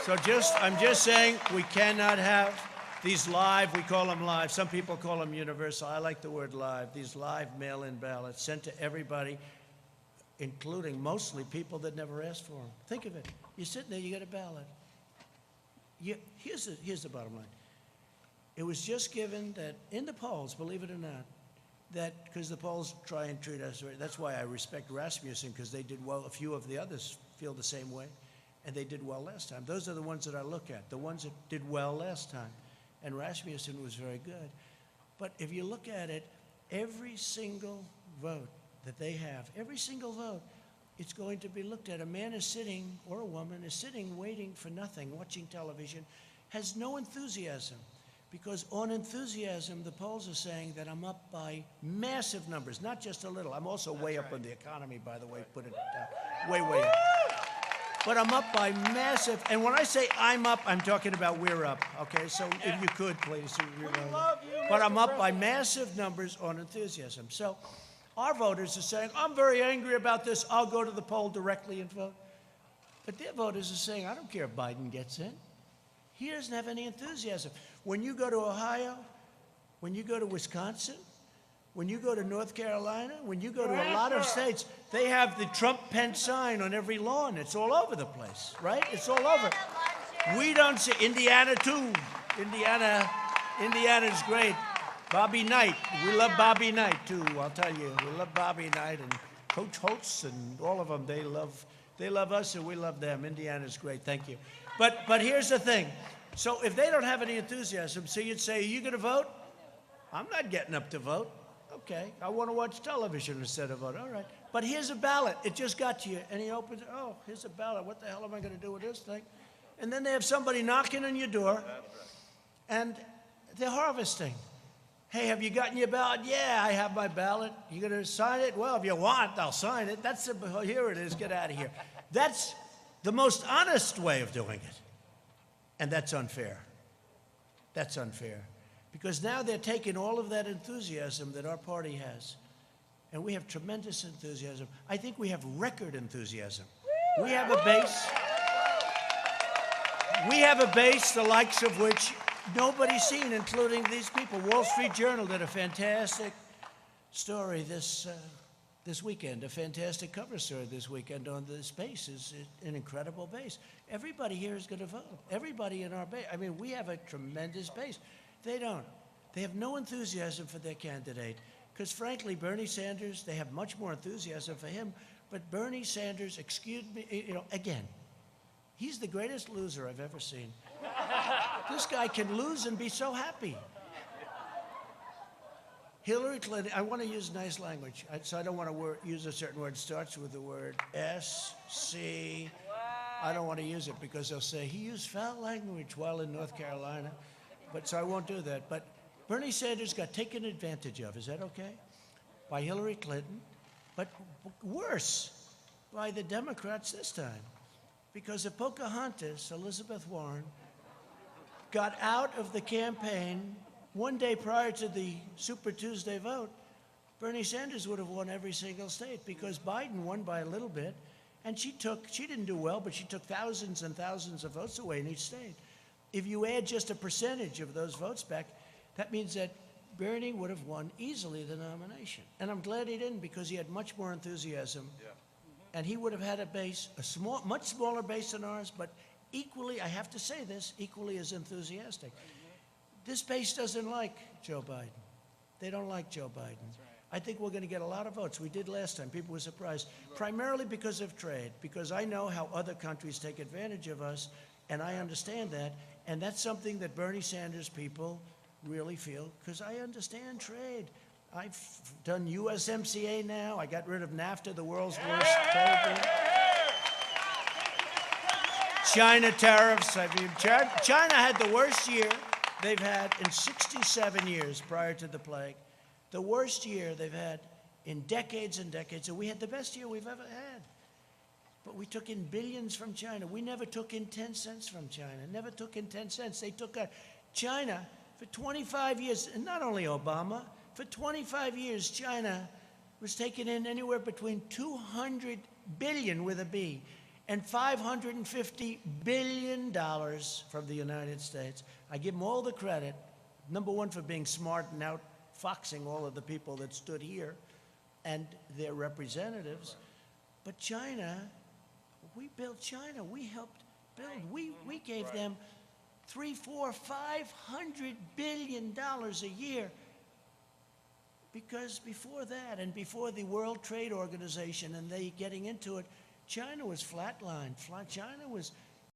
I'm just saying we cannot have these live, we call them live, some people call them universal. I like the word live. These live mail-in ballots sent to everybody, including mostly people that never asked for them. Think of it. You're sitting there, you get a ballot. Here's the bottom line. It was just given that in the polls, believe it or not, that because the polls try and treat us right. That's why I respect Rasmussen, because they did well. A few of the others feel the same way, and they did well last time. Those are the ones that I look at, the ones that did well last time. And Rasmussen was very good. But if you look at it, every single vote that they have, every single vote, it's going to be looked at. A man is sitting, or a woman is sitting, waiting for nothing, watching television, has no enthusiasm. Because on enthusiasm, the polls are saying that I'm up by massive numbers, not just a little. I'm also way up on the economy, by the way, put it down. Way up. But I'm up by massive, and when I say I'm up, I'm talking about we're up, okay? So if you could, please. We love you, but I'm up President. by massive numbers on enthusiasm. So our voters are saying, I'm very angry about this. I'll go to the poll directly and vote. But their voters are saying, I don't care if Biden gets in. He doesn't have any enthusiasm. When you go to Ohio, when you go to Wisconsin, when you go to North Carolina, when you go to a lot of states, they have the Trump-Pence sign on every lawn. It's all over the place, right? It's all over. We don't see Indiana, too. Indiana's great. Bobby Knight. We love Bobby Knight, too, I'll tell you. We love Bobby Knight and Coach Holtz and all of them. They love us and we love them. Indiana's great. Thank you. But here's the thing. So if they don't have any enthusiasm, so you'd say, are you going to vote? I'm not getting up to vote. Okay, I want to watch television instead of vote. All right. But here's a ballot. It just got to you. And he opens it. Oh, here's a ballot. What the hell am I going to do with this thing? And then they have somebody knocking on your door, and they're harvesting. Hey, have you gotten your ballot? Yeah, I have my ballot. You going to sign it? Well, if you want, I'll sign it. Here it is. Get out of here. That's the most honest way of doing it. And that's unfair. That's unfair. Because now they're taking all of that enthusiasm that our party has, and we have tremendous enthusiasm. I think we have record enthusiasm. We have a base. We have a base the likes of which nobody's seen, including these people. Wall Street Journal did a fantastic story this weekend, a fantastic cover story this weekend on this base. Is an incredible base. Everybody here is going to vote. Everybody in our base. I mean, we have a tremendous base. They don't. They have no enthusiasm for their candidate. Because frankly, Bernie Sanders, they have much more enthusiasm for him. But Bernie Sanders, excuse me, again, he's the greatest loser I've ever seen. This guy can lose and be so happy. Hillary Clinton, I want to use nice language, so I don't want to use a certain word. It starts with the word S, C. I don't want to use it because they'll say he used foul language while in North Carolina. But so I won't do that. But Bernie Sanders got taken advantage of, is that okay? By Hillary Clinton, but worse, by the Democrats this time. Because if Pocahontas, Elizabeth Warren, got out of the campaign one day prior to the Super Tuesday vote, Bernie Sanders would have won every single state because Biden won by a little bit, and she didn't do well, but she took thousands and thousands of votes away in each state. If you add just a percentage of those votes back, that means that Bernie would have won easily the nomination. And I'm glad he didn't because he had much more enthusiasm. Yeah. And he would have had a base, much smaller base than ours, but equally, I have to say this, equally as enthusiastic. This base doesn't like Joe Biden. They don't like Joe Biden. Right. I think we're going to get a lot of votes. We did last time. People were surprised, primarily because of trade, because I know how other countries take advantage of us, and I understand that. And that's something that Bernie Sanders people really feel, because I understand trade. I've done USMCA now. I got rid of NAFTA, the world's worst trade deal. China tariffs. I mean, China had the worst year they've had in 67 years prior to the plague. The worst year they've had in decades and decades. And we had the best year we've ever had. But we took in billions from China. We never took in 10 cents from China. Never took in 10 cents. They took China for 25 years, and not only Obama, for 25 years, China was taking in anywhere between 200 billion with a B and $550 billion from the United States. I give them all the credit, number one, for being smart and outfoxing all of the people that stood here and their representatives. But China, we built China. We helped build. We gave them $300, $400, $500 billion a year. Because before that, and before the World Trade Organization and they getting into it, China was flatlined. China was